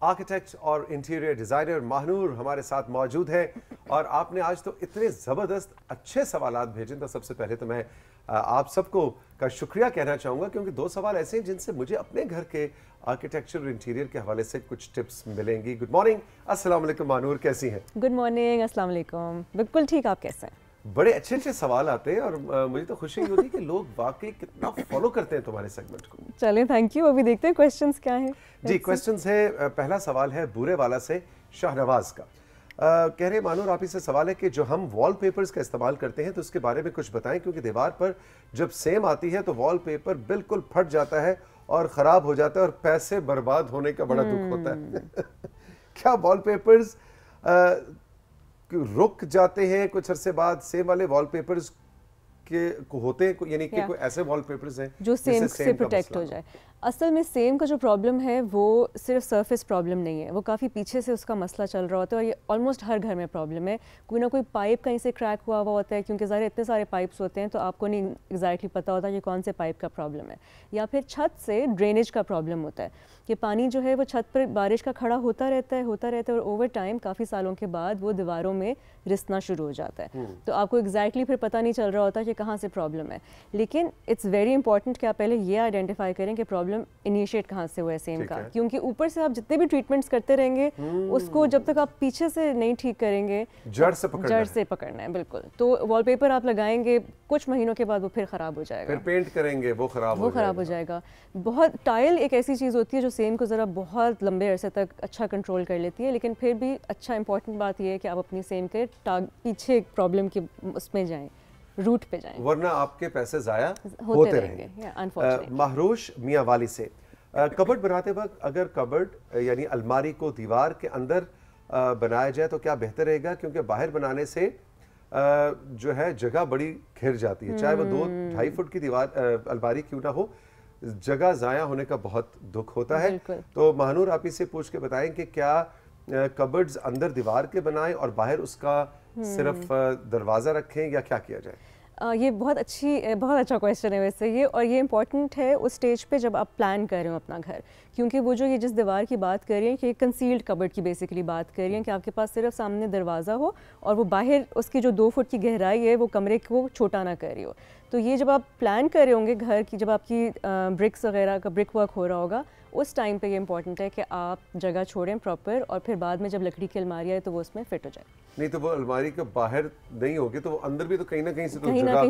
Architect और interior designer Mahnoor हमारे साथ मौजूद है। और आपने आज तो इतने ज़बरदस्त अच्छे सवालात भेजे, तो सबसे पहले तो मैं आप सबको का शुक्रिया कहना चाहूँगा, क्योंकि 2 सवाल ऐसे हैं जिनसे मुझे अपने घर के आर्किटेक्चर और इंटीरियर के हवाले से कुछ टिप्स मिलेंगी। गुड मॉर्निंग, अस्सलाम वालेकुम महानूर, कैसी हैं? गुड मॉर्निंग, अस्सलाम वालेकुम। बिल्कुल ठीक, आप कैसे हैं? बड़े अच्छे अच्छे सवाल आते हैं और मुझे तो खुशी होती है कि लोग वाकई कितना फॉलो करते हैं तुम्हारे सेगमेंट को। चलें, थैंक यू। अभी देखते हैं क्वेश्चंस क्या हैं। जी, क्वेश्चंस है। पहला सवाल है बूरे वाला से शाहनवाज का। कह रहे मानूर, आप ही से सवाल है कि जो हम वॉलपेपर्स का इस्तेमाल करते हैं तो उसके बारे में कुछ बताएं, क्योंकि दीवार पर जब सेम आती है तो वॉलपेपर बिल्कुल फट जाता है और ख़राब हो जाता है और पैसे बर्बाद होने का बड़ा दुख होता है। क्या वॉलपेपर्स रुक जाते हैं कुछ अरसे बाद? सेम वाले वॉलपेपर्स के होते हैं, यानी कि कोई ऐसे वॉलपेपर्स हैं जो सेम से प्रोटेक्ट हो जाए? असल में सेम का जो प्रॉब्लम है वो सिर्फ सरफेस प्रॉब्लम नहीं है, वो काफ़ी पीछे से उसका मसला चल रहा होता है और ये ऑलमोस्ट हर घर में प्रॉब्लम है। कोई ना कोई पाइप कहीं से क्रैक हुआ होता है, क्योंकि ज़ाहिर इतने सारे पाइप्स होते हैं तो आपको नहीं एग्जैक्टली पता होता कि कौन से पाइप का प्रॉब्लम है। या फिर छत से ड्रेनेज का प्रॉब्लम होता है कि पानी जो है वो छत पर बारिश का खड़ा होता रहता है और ओवर टाइम काफ़ी सालों के बाद वो दीवारों में रिसना शुरू हो जाता है। तो आपको एग्जैक्टली फिर पता नहीं चल रहा होता कि कहाँ से प्रॉब्लम है। लेकिन इट्स वेरी इंपॉर्टेंट कि आप पहले ये आइडेंटिफाई करें कि प्रॉब्लम इनिशिएट कहाँ से हुआ है सेम का, क्योंकि ऊपर से आप जितने भी ट्रीटमेंट्स करते रहेंगे उसको जब तक आप पीछे से नहीं ठीक करेंगे जड़ से पकड़ना है। बिल्कुल। तो वॉलपेपर आप लगाएंगे, कुछ महीनों के बाद वो फिर खराब हो जाएगा, फिर पेंट करेंगे वो खराब हो जाएगा। बहुत टाइल एक ऐसी चीज़ होती है जो सेम को ज़रा बहुत लंबे अरसे तक अच्छा कंट्रोल कर लेती है, लेकिन फिर भी अच्छा इंपॉर्टेंट बात यह है कि आप अपनी सेम के पीछे प्रॉब्लम के उसमें जाएं, रूट पे जाएं, वरना आपके पैसे जाया होते रहेंगे। महरोश मियाँ वाली से, कबर्ड बनाते वक्त अगर कबर्ड यानी अलमारी को दीवार के अंदर बनाया जाए तो क्या बेहतर रहेगा? क्योंकि बाहर बनाने से जो है जगह बड़ी घिर जाती है, चाहे वो 2-2.5 फुट की दीवार अलमारी क्यों ना हो, जगह ज़ाया होने का बहुत दुख होता है। तो महानूर, आप इसे पूछ के बताएं कि क्या कबर्ड्स अंदर दीवार के बनाएं और बाहर उसका सिर्फ दरवाज़ा रखें, या क्या किया जाए? ये बहुत अच्छा क्वेश्चन है वैसे ये, और ये इंपॉर्टेंट है उस स्टेज पे जब आप प्लान कर रहे हो अपना घर, क्योंकि वो जो ये जिस दीवार की बात कर रही हैं कि कंसील्ड कबर्ड की बेसिकली बात कर रही हैं कि आपके पास सिर्फ सामने दरवाज़ा हो और वो बाहर उसकी जो 2 फुट की गहराई है वो कमरे को छोटा ना कर रही हो। तो ये जब आप प्लान कर रहे होंगे घर की, जब आपकी ब्रिक्स वगैरह का ब्रिक वर्क हो रहा होगा, उस टाइम पे ये इंपॉर्टेंट है कि आप जगह छोड़ें प्रॉपर, और फिर बाद में जब लकड़ी की अलमारी आए तो वो उसमें फिट हो जाए। नहीं तो वो अलमारी के बाहर नहीं होगी तो वो अंदर भी तो कहीं ना कहीं से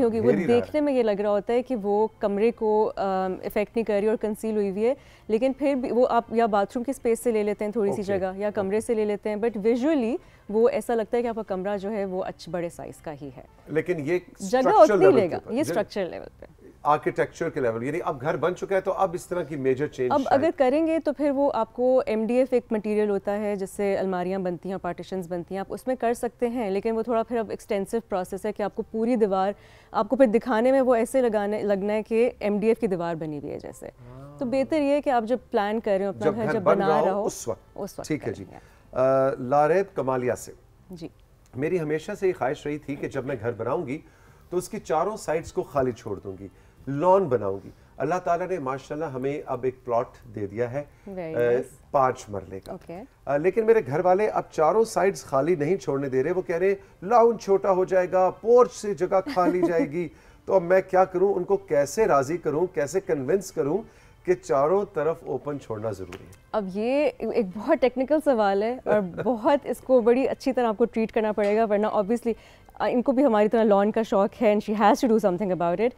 होगी। वो देखने में ये लग रहा होता है कि वो कमरे को इफेक्ट नहीं कर रही और कंसील हुई हुई है, लेकिन फिर भी वो आप या बाथरूम की स्पेस से ले लेते हैं थोड़ी सी जगह, या कमरे से ले लेते हैं, बट विजुअली वो ऐसा लगता है कि आपका कमरा जो है वो अच्छे बड़े साइज का ही है, लेकिन ये जगह उतनी लेगा। ये स्ट्रक्चर लेवल पे, आर्किटेक्चर के लेवल, यानी अब घर बन चुका है तो अब इस तरह की मेजर चेंज अब अगर करेंगे तो फिर वो आपको MDF एक मटेरियल होता है जिससे अलमारियां बनती हैं, पार्टीशंस बनती हैं, आप उसमें कर सकते हैं, लेकिन वो थोड़ा फिर अब एक्सटेंसिव प्रोसेस है कि आपको पूरी दीवार, आपको फिर दिखाने में वो ऐसे लगना है कि MDF की दीवार बनी हुई है जैसे। तो बेहतर ये है कि आप जब प्लान कर रहे हो अपना घर, जब बना रहा हो उस वक्त। ठीक है जी। लारेब कमालिया से, जी, मेरी हमेशा से ये ख्वाहिश रही थी कि जब मैं घर बनाऊंगी तो उसकी चारों साइड्स को खाली छोड़ दूंगी, लॉन बनाऊंगी। अल्लाह ताला ने माशाल्लाह हमें अब एक प्लॉट दे दिया है 5 मरले का। लेकिन मेरे घर वाले अब चारों साइड्स खाली नहीं छोड़ने दे रहे, वो कह रहे लॉन छोटा हो जाएगा, पोर्च से जगह खाली जाएगी। तो अब मैं क्या करूं, उनको कैसे राजी करूं, कैसे कन्विंस करूं कि चारों तरफ ओपन छोड़ना जरूरी है? अब ये एक बहुत टेक्निकल सवाल है और बहुत इसको बड़ी अच्छी तरह आपको ट्रीट करना पड़ेगा, वरना ऑब्वियसली इनको भी हमारी तरह लॉन का शौक है and she has to do something about it.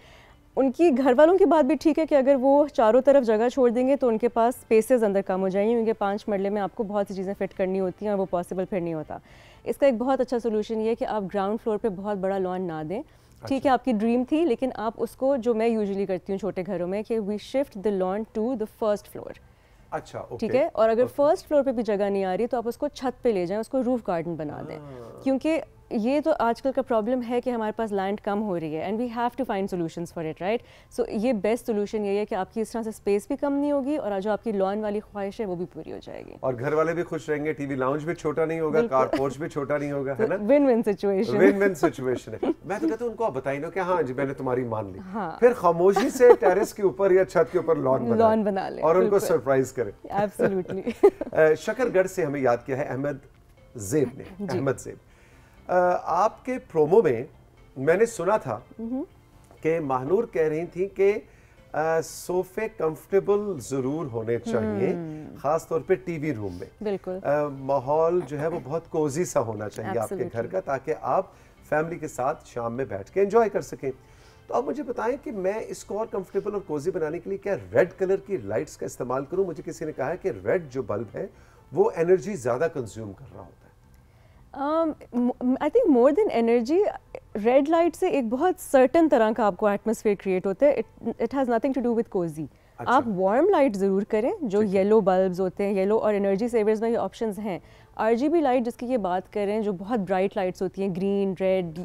उनकी घर वालों की बात भी ठीक है कि अगर वो चारों तरफ जगह छोड़ देंगे तो उनके पास स्पेसेस अंदर कम हो जाएंगे, क्योंकि 5 मरले में आपको बहुत सी चीज़ें फिट करनी होती हैं और वो पॉसिबल फिर नहीं होता। इसका एक बहुत अच्छा सोल्यूशन ये है कि आप ग्राउंड फ्लोर पे बहुत बड़ा लॉन ना दें। ठीक है, आपकी ड्रीम थी, लेकिन आप उसको, जो मैं यूजुअली करती हूँ छोटे घरों में, कि we shift the lawn to the first floor. अच्छा, ठीक है। और अगर फर्स्ट फ्लोर पे भी जगह नहीं आ रही तो आप उसको छत पे ले जाएं, उसको रूफ गार्डन बना दें, क्योंकि ये तो आजकल का प्रॉब्लम है कि हमारे पास लैंड कम हो रही है and we have to find solutions for it, right. So ये बेस्ट सॉल्यूशन ये है कि आपकी इस तरह से स्पेस भी कम नहीं होगी और जो आपकी लॉन वाली ख्वाहिश है वो भी पूरी हो जाएगी, और घर वाले भी खुश रहेंगे, टीवी लाउंज भी छोटा नहीं होगा, कार पोर्च भी छोटा नहीं होगा, है ना। Win win situation, win win situation है। मैं तो कहता हूँ उनको आप बताइए ना कि हाँ जी मैंने तुम्हारी मान ली, फिर खामोशी से टेरेस के ऊपर या छत के ऊपर लॉन बना ले और उनको सरप्राइज करें। एब्सोल्युटली। शकरगढ़ से हमें याद किया है अहमद ज़ेब ने। अहमद ज़ेब, आपके प्रोमो में मैंने सुना था कि महानूर कह रही थी कि सोफे कंफर्टेबल जरूर होने चाहिए, खास तौर पे टीवी रूम में। बिल्कुल। माहौल जो है वो बहुत कोजी सा होना चाहिए आपके घर का, ताकि आप फैमिली के साथ शाम में बैठ के एंजॉय कर सकें। तो आप मुझे बताएं कि मैं इसको और कंफर्टेबल और कोजी बनाने के लिए क्या रेड कलर की लाइट्स का इस्तेमाल करूं? मुझे किसी ने कहा है कि रेड जो बल्ब है वो एनर्जी ज़्यादा कंज्यूम कर रहा होता है। I think more than energy, red light से एक बहुत सर्टन तरह का आपको एटमॉस्फेयर क्रिएट होता है। It has nothing to do with cosy. अच्छा। आप वार्म लाइट ज़रूर करें, जो येलो बल्ब्स होते हैं, येलो और एनर्जी सेवर्स में ये ऑप्शंस हैं। आरजीबी लाइट जिसकी ये बात करें, जो बहुत ब्राइट लाइट्स होती हैं, ग्रीन, रेड,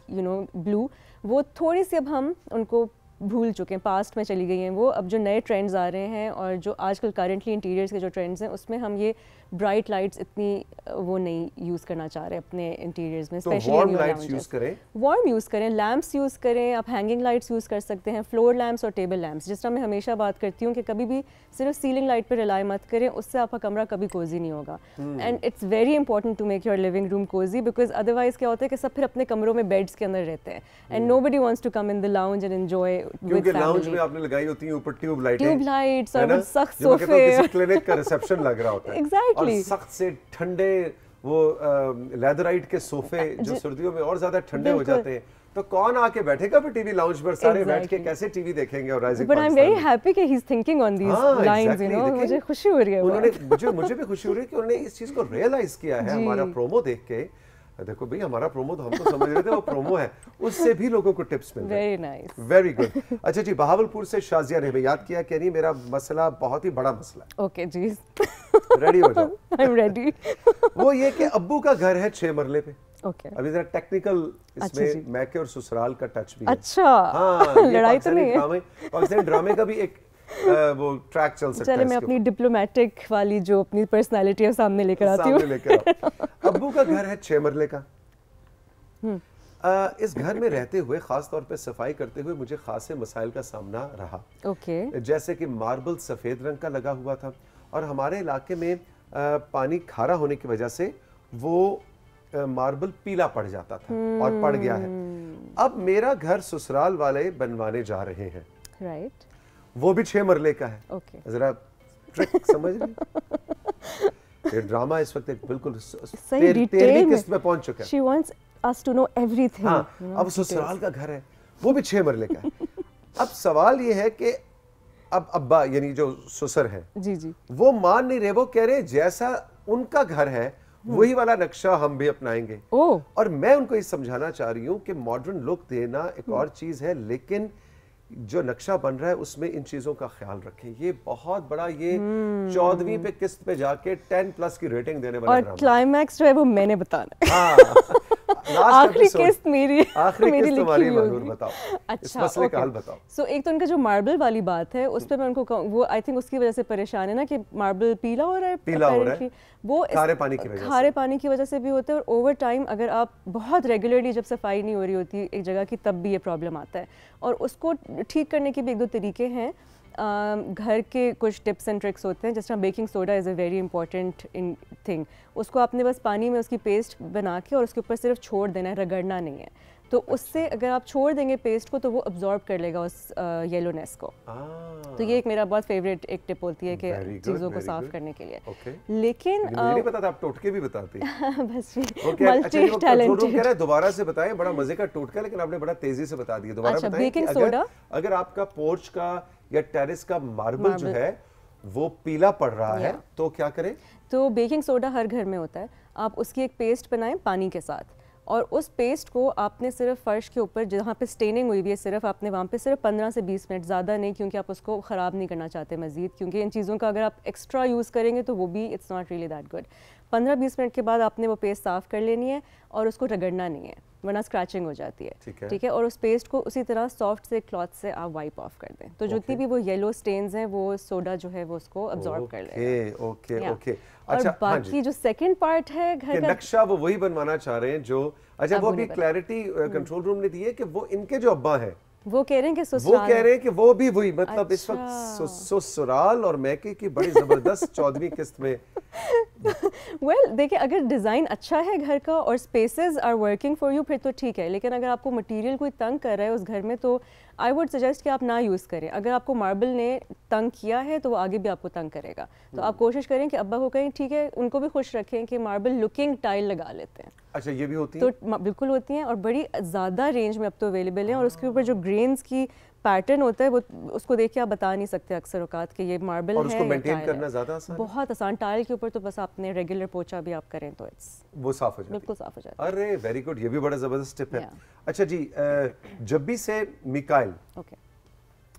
ब्लू, वो थोड़ी सी अब हम उनको भूल चुके हैं, पास्ट में चली गई हैं वो। अब जो नए ट्रेंड्स आ रहे हैं और जो आजकल करेंटली इंटीरियर्स के जो ट्रेंड्स हैं उसमें हम ये ब्राइट लाइट्स इतनी वो नहीं यूज़ करना चाह रहे अपने इंटीरियर्स में। तो वार्म लाइट्स यूज़ करें, वार्म यूज़ करें, लैम्प्स यूज़ करें, आप हैंगिंग लाइट्स यूज़ कर सकते हैं, फ्लोर लैम्प्स और टेबल लैम्प्स। जिस तरह मैं हमेशा बात करती हूँ कि कभी भी सिर्फ सीलिंग लाइट पर रिलाई मत करें, उससे आपका कमरा कभी कोजी नहीं होगा। And it's very important to make your living room cosy, because otherwise क्या होता है कि सब फिर अपने कमरों में बेड्स के अंदर रहते हैं and nobody wants to come in the lounge and enjoy with family. में आपने लगाई होती है ऊपर ट्यूब लाइट्स और सख्त सोफे, किसी क्लिनिक का रिसेप्शन लग रहा होता है। एग्जैक्टली। और सख्त से ठंडे वो लेदराइट के सोफे जो सर्दियों में और ज्यादा ठंडे हो जाते हैं, तो कौन आके बैठेगा फिर टीवी लाउंज पर? सारे बैठ के कैसे टीवी देखेंगे? और rising, but I am very happy कि he is thinking on these lines, मुझे खुशी हो रही है। उन्होंने मुझे भी खुशी हो रही है कि उन्होंने इस चीज को रियलाइज किया है हमारा प्रोमो देख के। देखो भाई हमारा प्रोमो तो हम तो समझ रहे थे वो प्रोमो है, उससे भी लोगों को टिप्स मिल रहे हैं। Very nice, very good. अच्छा जी, बहावलपुर से शाजिया ने हमें याद किया कि नहीं मेरा मसला बहुत ही बड़ा मसला है। ओके जी, रेडी हो जाओ। I am ready. वो ये कि अब्बू का घर है 6 मरले पे। ओके। अभी जरा टेक्निकल इसमें मैके और ससुराल का टच भी है। अच्छा, हाँ, लड़ाई तो नहीं है। पाकिस्तानी ड्रामे का भी एक वो ट्रैक चल सकता है। चले मैं अपनी डिप्लोमेटिक वाली जो अपनी पर्सनालिटी है सामने लेकर आती हूँ। अब्बू का घर है 6 मरले का। इस घर में रहते हुए खास तौर पे सफाई करते हुए मुझे खासे मसाइल का सामना रहा। ओके। जैसे कि मार्बल सफेद रंग का लगा हुआ था और हमारे इलाके में पानी खारा होने की वजह से वो मार्बल पीला पड़ जाता था और पड़ गया है। अब मेरा घर ससुराल वाले बनवाने जा रहे हैं। राइट। वो भी 6 मरले का है। ओके। जरा ट्रिक समझ ली। ये ड्रामा इस वक्त एक बिल्कुल सही डिटेल किस्त में पहुंच चुका है। She wants us to know everything. हाँ, अब ससुराल का घर है, वो भी 6 मरले का है। अब सवाल ये है कि अब अब्बा यानी जो ससुर है जी जी, वो मान नहीं रहे। वो कह रहे जैसा उनका घर है वही वाला नक्शा हम भी अपनाएंगे। और मैं उनको ये समझाना चाह रही हूँ कि मॉडर्न लुक देना एक और चीज है, लेकिन जो नक्शा बन रहा है उसमें इन चीजों का ख्याल रखें। ये बहुत बड़ा, ये 14वीं पे किस्त पे जाके 10+ की रेटिंग देने वाला और क्लाइमैक्स जो है वो मैंने बताना है। आखिरी किस्त मेरी, आखिरी मेरी किस्त तुम्हारी लिखी हुई मजबूर बताओ। अच्छा, इस मसले का हल बताओ। सो एक तो उनका जो मार्बल वाली बात है उस पर मैं उनको वो आई थिंक उसकी वजह से परेशान है ना कि मार्बल पीला हो रहा है। पीला हो रहा है वो खारे पानी की वजह से। खारे पानी की वजह से भी होता है और ओवर टाइम अगर आप बहुत रेगुलरली जब सफाई नहीं हो रही होती एक जगह की तब भी ये प्रॉब्लम आता है। और उसको ठीक करने के भी 1-2 तरीके हैं। घर के कुछ टिप्स एंड ट्रिक्स होते हैं, जिस तरह baking soda is a very important thing. उसको आपने बस पानी में उसकी पेस्ट बना के और उसके ऊपर सिर्फ छोड़ देना है, रगड़ना नहीं है। तो उससे अगर आप छोड़ देंगे पेस्ट को तो वो अब्जॉर्ब कर लेगा उस येलोनेस को। तो ये एक मेरा बहुत फेवरेट एक टिप होती है कि चीज़ों को साफ करने के लिए। लेकिन मुझे नहीं पता था आप टोटके भी बताते हैं। बस मल्टी टैलेंटेड। दोबारा से बताएं, बड़ा मजे का टोटका, लेकिन आपने बड़ा तेजी से बता दिया। दोबारा बताएं। बेकिंग सोडा, अगर आपका पोर्च का या टेरेस का मार्बल जो है वो पीला पड़ रहा है तो क्या करें? तो बेकिंग सोडा हर घर में होता है। आप उसकी एक पेस्ट बनाएं पानी के साथ और उस पेस्ट को आपने सिर्फ फर्श के ऊपर जहाँ पे स्टेनिंग हुई हुई है सिर्फ आपने वहाँ पे सिर्फ 15 से 20 मिनट, ज़्यादा नहीं, क्योंकि आप उसको ख़राब नहीं करना चाहते मज़ीद, क्योंकि इन चीज़ों का अगर आप एक्स्ट्रा यूज़ करेंगे तो वो भी it's not really that good. 15-20 minute के बाद आपने वो पेस्ट साफ़ कर लेनी है और उसको रगड़ना नहीं है। वरना स्क्रैचिंग हो जाती है, ठीक है। और उस पेस्ट को उसी तरह सॉफ्ट से क्लॉथ से आप वाइप ऑफ कर दें, तो जितनी भी वो येलो स्टेन्स हैं वो सोडा जो है वो उसको अब्सॉर्ब कर लेगा। Okay okay. अच्छा, और बाकी जो सेकंड पार्ट है घर का नक्शा, वो वही बनवाना चाह रहे हैं जो, अच्छा वो भी क्लैरिटी कंट्रोल रूम ने दी है कि वो इनके जो अब्बा हैं वो कह रहे हैं कि ससुराल, वो कह रहे हैं कि वो भी वही, मतलब अच्छा। इस वक्त ससुराल और मैके की बड़ी जबरदस्त 14वीं किस्त में। देखिए अगर डिज़ाइन अच्छा है घर का और spaces are working for you फिर तो ठीक है, लेकिन अगर आपको मटेरियल कोई तंग कर रहा है उस घर में तो आई वुड सजेस्ट कि आप ना यूज़ करें। अगर आपको मार्बल ने तंग किया है तो वो आगे भी आपको तंग करेगा, तो आप कोशिश करें कि अब्बा को कहें ठीक है, उनको भी खुश रखें कि मार्बल लुकिंग टाइल लगा लेते हैं। अच्छा, ये भी होती है? तो बिल्कुल होती हैं और बड़ी ज़्यादा रेंज में अब तो अवेलेबल हैं, और उसके ऊपर जो ग्रेन्स की पैटर्न होता है वो उसको देख के आप बता नहीं सकते अक्सर औकात कि ये मार्बल है और उसको मेंटेन करना ज़्यादा आसान है? बहुत आसान। टाइल के ऊपर तो बस आपने रेगुलर पोछा भी आप करें तो वो साफ हो जाता है, बिल्कुल साफ हो जाता है। अरे वेरी गुड, ये भी बड़ा ज़बरदस्त टिप है। अच्छा जी, जब भी से मिकाइल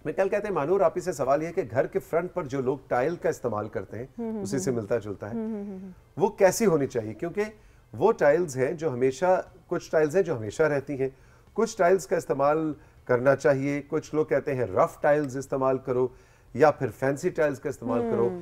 मिकाइल कहते हैं, मानूर आप ही से सवाल ये है कि घर के फ्रंट पर जो लोग टाइल का इस्तेमाल करते हैं उसी से मिलता जुलता है, वो कैसी होनी चाहिए? क्योंकि वो टाइल्स हैं जो हमेशा, कुछ टाइल्स हैं जो हमेशा रहती हैं, कुछ टाइल्स का इस्तेमाल करना चाहिए, कुछ लोग कहते हैं रफ टाइल्स इस्तेमाल करो या फिर फैंसी टाइल्स का इस्तेमाल करो।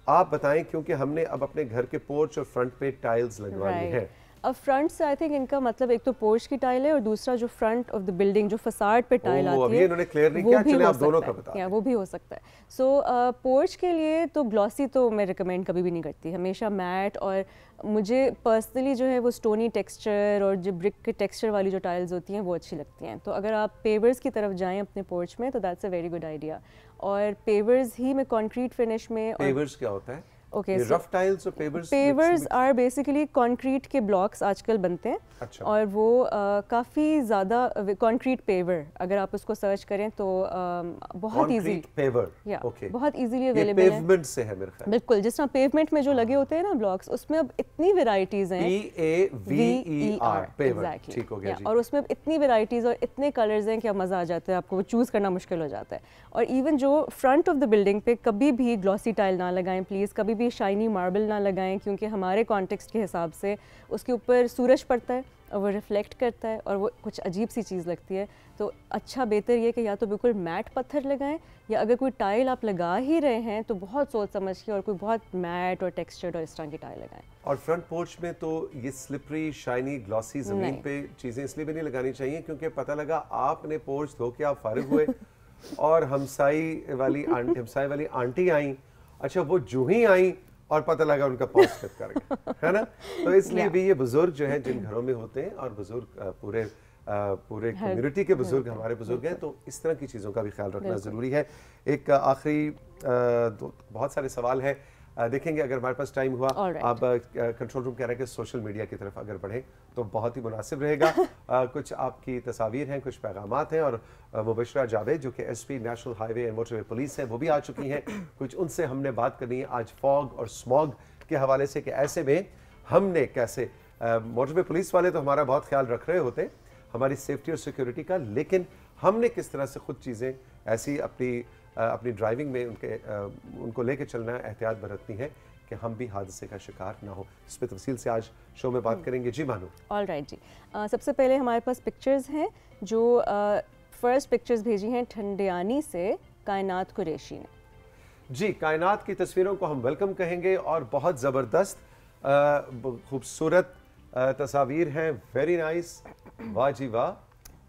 आप बताएं, क्योंकि हमने अब अपने घर के पोर्च और फ्रंट पे टाइल्स लगवानी है। अब फ्रंट से आई थिंक इनका मतलब एक तो पोर्च की टाइल है और दूसरा जो फ्रंट ऑफ द बिल्डिंग जो फसाड पे टाइल आती है, इन्होंने क्लियर नहीं किया, चलिए आप दोनों का बता। वो भी हो सकता है। सो पोर्च के लिए तो ग्लॉसी तो मैं रिकमेंड कभी भी नहीं करती, हमेशा मैट, और मुझे पर्सनली जो है वो स्टोनी टेक्सचर और जो ब्रिक के टेक्सचर वाली जो टाइल्स होती हैं वो अच्छी लगती हैं। तो अगर आप पेवर्स की तरफ जाएं अपने पोर्च में तो that's a very good idea. और पेवर्स ही में कंक्रीट फिनिश में। पेवर्स क्या होता है? Okay, रफ टाइल्स और pavers? Pavers are basically concrete के ब्लॉक्स आजकल बनते हैं। अच्छा। और वो काफ़ी ज़्यादा कंक्रीट पेवर, अगर आप उसको सर्च करें तो बहुत इजी पेवर, ओके, बहुत इजीली अवेलेबल है। पेवमेंट से है मेरे ख्याल, बिल्कुल, जिस तरह पेवमेंट में जो लगे होते हैं ना ब्लॉक्स, उसमें अब इतनी वेराइटीज हैं, PAVER पेवर, ठीक हो गया जी। और उसमें इतनी वेराइटीज और इतने कलर्स हैं कि अब मज़ा आ जाता है, आपको वो चूज़ करना मुश्किल हो जाता है। और इवन जो फ्रंट ऑफ द बिल्डिंग पे कभी भी ग्लॉसी टाइल ना लगाएं प्लीज़, कभी भी शाइनी मार्बल ना लगाएं, क्योंकि हमारे कॉन्टेक्स्ट के हिसाब से उसके ऊपर सूरज पड़ता है और वो रिफ्लेक्ट करता है और वो कुछ अजीब सी चीज़ लगती है। तो अच्छा बेहतर ये कि या तो बिल्कुल मैट पत्थर लगाएं, या अगर कोई टाइल आप लगा ही रहे हैं तो बहुत सोच समझ के और कोई बहुत मैट और टेक्सचर्ड और इस तरह की टाइल लगाएं। और फ्रंट पोर्च में तो ये स्लिपरी शाइनी ग्लॉसी ज़मीन पे चीज़ें इसलिए भी नहीं लगानी चाहिए क्योंकि पता लगा आपने पोर्च धो के आप फारिग हुए और हमसाई वाली आंटी आई, अच्छा वो जो ही आई और पता लगा उनका पाँव स्लिप कर गया, है ना। तो इसलिए भी ये बुजुर्ग जो हैं जिन घरों में होते हैं, और बुजुर्ग पूरे कम्युनिटी के बुजुर्ग हमारे बुजुर्ग हैं, तो इस तरह की चीज़ों का भी ख्याल रखना ज़रूरी है। एक आखिरी बहुत सारे सवाल हैं, देखेंगे अगर हमारे पास टाइम हुआ। आप कंट्रोल रूम कह रहे हैं कि सोशल मीडिया की तरफ अगर बढ़ें तो बहुत ही मुनासिब रहेगा। कुछ आपकी तस्वीर हैं, कुछ पैगामात हैं, और मुबशरा जावेद जो कि SP national highway and motorway police हैं वो भी आ चुकी हैं, कुछ उनसे हमने बात करनी है आज फॉग और स्मॉग के हवाले से कि ऐसे में हमने कैसे, मोटरवे पुलिस वाले तो हमारा बहुत ख्याल रख रहे होते हमारी सेफ्टी और सिक्योरिटी का, लेकिन हमने किस तरह से खुद चीज़ें ऐसी अपनी ड्राइविंग में उनको लेके चलना, एहतियात बरतनी है कि हम भी हादसे का शिकार ना हो। इस पर तफसील से आज शो में बात करेंगे। जी मानो। ऑल राइट जी, सबसे पहले हमारे पास पिक्चर्स हैं जो फर्स्ट पिक्चर्स भेजी हैं ठंडियानी से कायनात कुरैशी ने। जी, कायनात की तस्वीरों को हम वेलकम कहेंगे और बहुत ज़बरदस्त खूबसूरत तस्वीर हैं, वेरी नाइस, वाह जी वाह,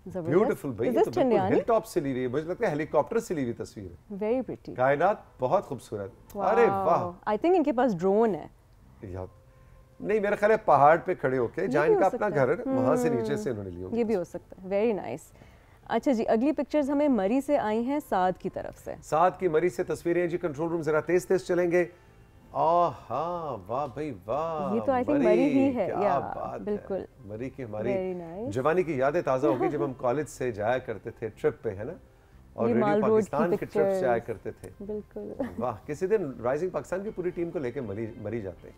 ब्यूटीफुल। भाई ये तो बिल्कुल हिल टॉप से ली हुई है, मुझे लगता है हेलीकॉप्टर से ली हुई तस्वीर है। वेरी प्रिटी, कायनात बहुत खूबसूरत। अरे वाह, आई थिंक इनके पास ड्रोन है यार, नहीं मेरा ख्याल है पहाड़ पे खड़े होके जहाँ इनका अपना घर है वहां से नीचे से इन्होंने ली होगी, ये भी हो सकता है। Very nice. अच्छा जी, अगली पिक्चर्स हमें मरी से आई हैं, साद की तरफ से। साद की मरी से तस्वीरें जी। कंट्रोल रूम जरा तेज तेज चलेंगे। आहा, वाह भाई वाह, ये तो आई थिंक मरी ही है, क्या बात बिल्कुल। मरी की हमारी जवानी की यादें ताज़ा हो गई जब हम कॉलेज से जाया करते थे ट्रिप पे, है ना, और रेडियो पाकिस्तान के ट्रिप से जाया करते थे। बिल्कुल, वाह, किसी दिन राइजिंग पाकिस्तान की पूरी टीम को लेके मरी जाते।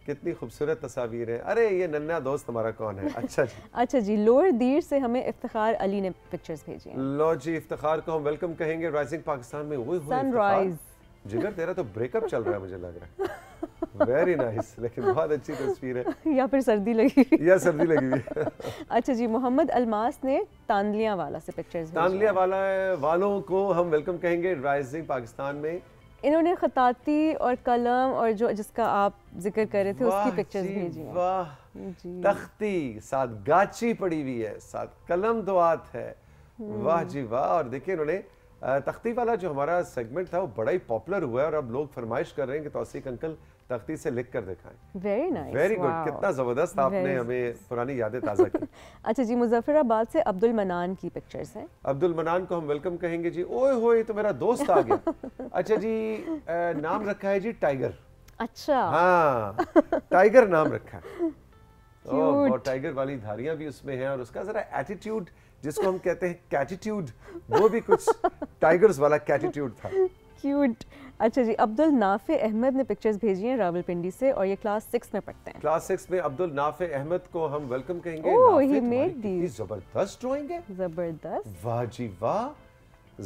कितनी खूबसूरत तस्वीर है। अरे ये नन्हा दोस्त हमारा कौन है? अच्छा जी, अच्छा जी, लोअर दीर से हमें इफ्तिखार अली ने पिक्चर्स भेजी हैं। लो जी, इफ्तिखार को हम वेलकम कहेंगे राइजिंग पाकिस्तान में। वो सनराइज जिगर तेरा तो ब्रेकअप चल रहा है मुझे लग रहा है। वेरी नाइस, लेकिन बहुत अच्छी तस्वीर है। या फिर सर्दी लगी या सर्दी लगी हुई अच्छा जी, मोहम्मद अलमास ने तांदलिया वाला से पिक्चर्स भेजी। तांदलिया वाला वालों को हम वेलकम कहेंगे राइजिंग पाकिस्तान में। इन्होंने खताती और कलम और जो जिसका आप जिक्र कर रहे थे उसकी पिक्चर्स भेजी हैं। वाह, तख्ती साथ गाची पड़ी हुई है, साथ कलम दुआत है। वाह जी वाह। और देखिए इन्होंने तख्ती वाला जो हमारा सेगमेंट था वो बड़ा ही पॉपुलर हुआ है और अब लोग फरमाइश कर रहे हैं कि तौसीक अंकल तख्ती से लिख कर दिखाएं। वेरी नाइस, वेरी गुड, कितना जबरदस्त आपने हमें पुरानी यादें ताज़ा की। अच्छा जी, मुजफ्फराबाद से अब्दुल मनान की पिक्चर्स हैं। अब्दुल मनान को हम वेलकम कहेंगे जी। ओए होए, तो मेरा दोस्त आ गया। अच्छा जी, नाम रखा है जी टाइगर। अच्छा, हाँ, टाइगर नाम रखा है। और टाइगर वाली धारियां भी उसमें हैं और उसका जरा एटीट्यूड, जिसको हम कहते हैं कैटिट्यूड, वो भी कुछ टाइगर्स वाला कैटिट्यूड था। क्यूट। अच्छा जी, अब्दुल नाफे अहमद ने पिक्चर्स भेजी हैं रावलपिंडी से और ये क्लास 6 में पढ़ते हैं। क्लास 6 में अब्दुल नाफे अहमद को हम वेलकम कहेंगे। ओह, ही मेड दीस। जबरदस्त ड्राइंग है, जबरदस्त। वाह जी वाह,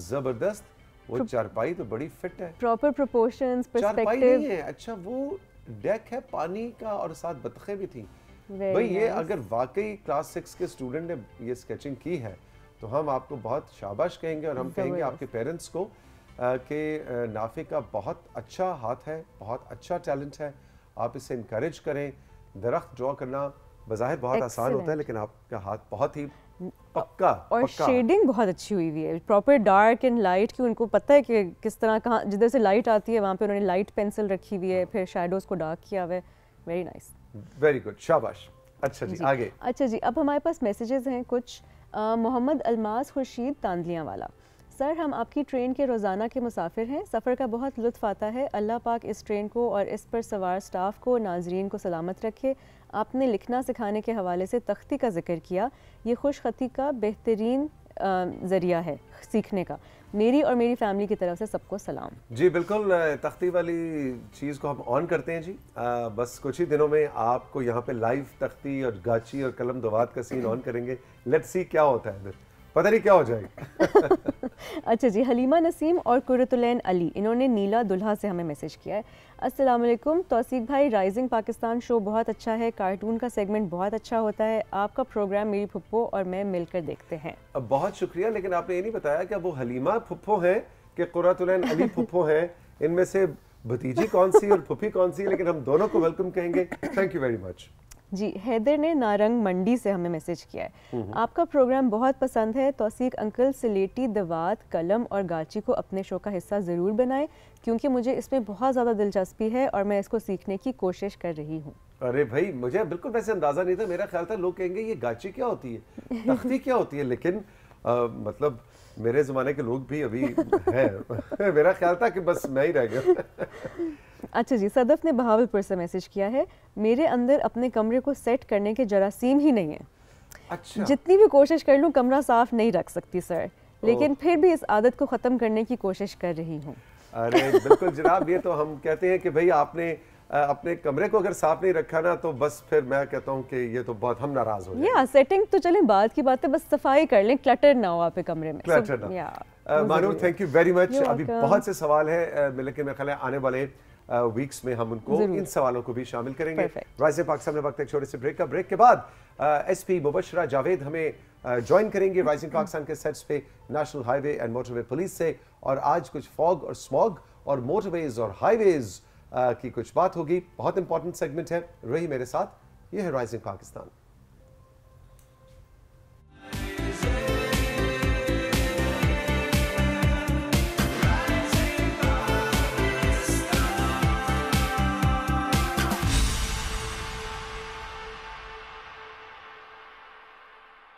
जबरदस्त। वो चारपाई तो बड़ी फिट है, प्रॉपर प्रोपोर्शंस, पर्सपेक्टिव। चारपाई नहीं है, अच्छा वो डेक है पानी का और साथ बतखें भी थी। भाई ये अगर वाकई क्लास 6 के स्टूडेंट ने ये स्केचिंग की है तो हम आपको बहुत शाबाश कहेंगे और हम कहेंगे आपके पेरेंट्स को कि नाफे का बहुत अच्छा हाथ है, बहुत अच्छा टैलेंट है, आप इसे इनकरेज करें। दरख्त ड्रॉ करना बज़ाहिर बहुत आसान होता है, लेकिन आपका हाथ बहुत ही पक्का और शेडिंग बहुत अच्छी हुई है, प्रॉपर डार्क एंड लाइट की। उनको पता है कि किस तरह कहाँ जिधर से लाइट आती है वहाँ पे उन्होंने लाइट पेंसिल रखी हुई है, फिर शैडोज को डार्क किया हुआ है। वेरी नाइस, वेरी गुड, शाबाश। अच्छा जी, आगे। अच्छा जी, अब हमारे पास मैसेजेस हैं कुछ। मोहम्मद अलमास खुर्शीद तांदलिया वाला, सर हम आपकी ट्रेन के रोज़ाना के मुसाफिर हैं, सफ़र का बहुत लुत्फ़ आता है। अल्लाह पाक इस ट्रेन को और इस पर सवार स्टाफ को, नाजरीन को सलामत रखे। आपने लिखना सिखाने के हवाले से तख्ती का जिक्र किया, ये खुश खती का बेहतरीन ज़रिया है सीखने का। मेरी और मेरी फैमिली की तरफ से सबको सलाम। जी बिल्कुल, तख्ती वाली चीज़ को हम ऑन करते हैं जी। बस कुछ ही दिनों में आपको यहाँ पे लाइव तख्ती और गाची और कलम दवात का सीन ऑन करेंगे। लेट्स सी क्या होता है, पता नहीं क्या हो जाएगा। अच्छा जी, हलीमा नसीम और कुरतुलैन अली, इन्होंने नीला दुल्हा से हमें मैसेज किया है। अस्सलाम वालेकुम तौसीक भाई, राइजिंग पाकिस्तान शो बहुत अच्छा है, कार्टून का सेगमेंट बहुत अच्छा होता है, आपका प्रोग्राम मेरी फुप्पो और मैं मिलकर देखते हैं। अब बहुत शुक्रिया, लेकिन आपने ये नहीं बताया कि वो हलीमा फुप्पो हैं कि कुरतुलैन अली फुप्पो हैं, इनमें से भतीजी कौन सी और फुफी कौन सी, लेकिन हम दोनों को वेलकम कहेंगे। थैंक यू वेरी मच जी। हैदर ने नारंग मंडी से हमें मैसेज किया है, आपका प्रोग्राम बहुत पसंद है, तौसीक अंकल स्लेटी दवात कलम और गाची को अपने शो का हिस्सा ज़रूर बनाएं, क्योंकि मुझे इसमें बहुत ज़्यादा दिलचस्पी है और मैं इसको सीखने की कोशिश कर रही हूँ। अरे भाई, मुझे बिल्कुल वैसे अंदाज़ा नहीं था, मेरा ख्याल था लोग कहेंगे ये गाची क्या होती है, तख्ती क्या होती है, लेकिन मतलब मेरे ज़माने के लोग भी अभी हैं। मेरा ख्याल था कि बस मैं ही रह गया। अच्छा जी, सदफ ने बहावलपुर से मैसेज किया है, मेरे अंदर अपने कमरे को सेट करने के जरासीम ही नहीं है। अच्छा। जितनी भी कोशिश कर लूँ कमरा साफ नहीं रख सकती सर, लेकिन फिर भी इस आदत को ख़त्म करने की कोशिश कर रही हूँ। अरे बिल्कुल जनाब, ये तो हम कहते हैं कि भाई आपने अपने कमरे को अगर साफ नहीं रखा ना तो बस फिर मैं कहता हूँ कि ये तो बहुत हम नाराज हो जाएंगे। या सेटिंग तो चलें बाद की बात है, बस सफाई कर लें, क्लटर ना हो आपके कमरे में। क्लटर ना। मानू, थैंक यू वेरी मच। अभी बहुत से सवाल है, लेकिन मेरे ख्याल है आने वाले वीक्स में हम उनको इन सवालों को भी शामिल करेंगे। राइजिंग पाकिस्तान में वक्त एक छोटे से ब्रेक का। ब्रेक के बाद एसपी मुबशरा जावेद हमें ज्वाइन करेंगे राइजिंग पाकिस्तान के सेट्स पे national highway and motorway police से, और आज कुछ फॉग और स्मॉग और मोटरवेज और हाईवेज की कुछ बात होगी। बहुत इंपॉर्टेंट सेगमेंट है, रही मेरे साथ। ये है राइजिंग पाकिस्तान।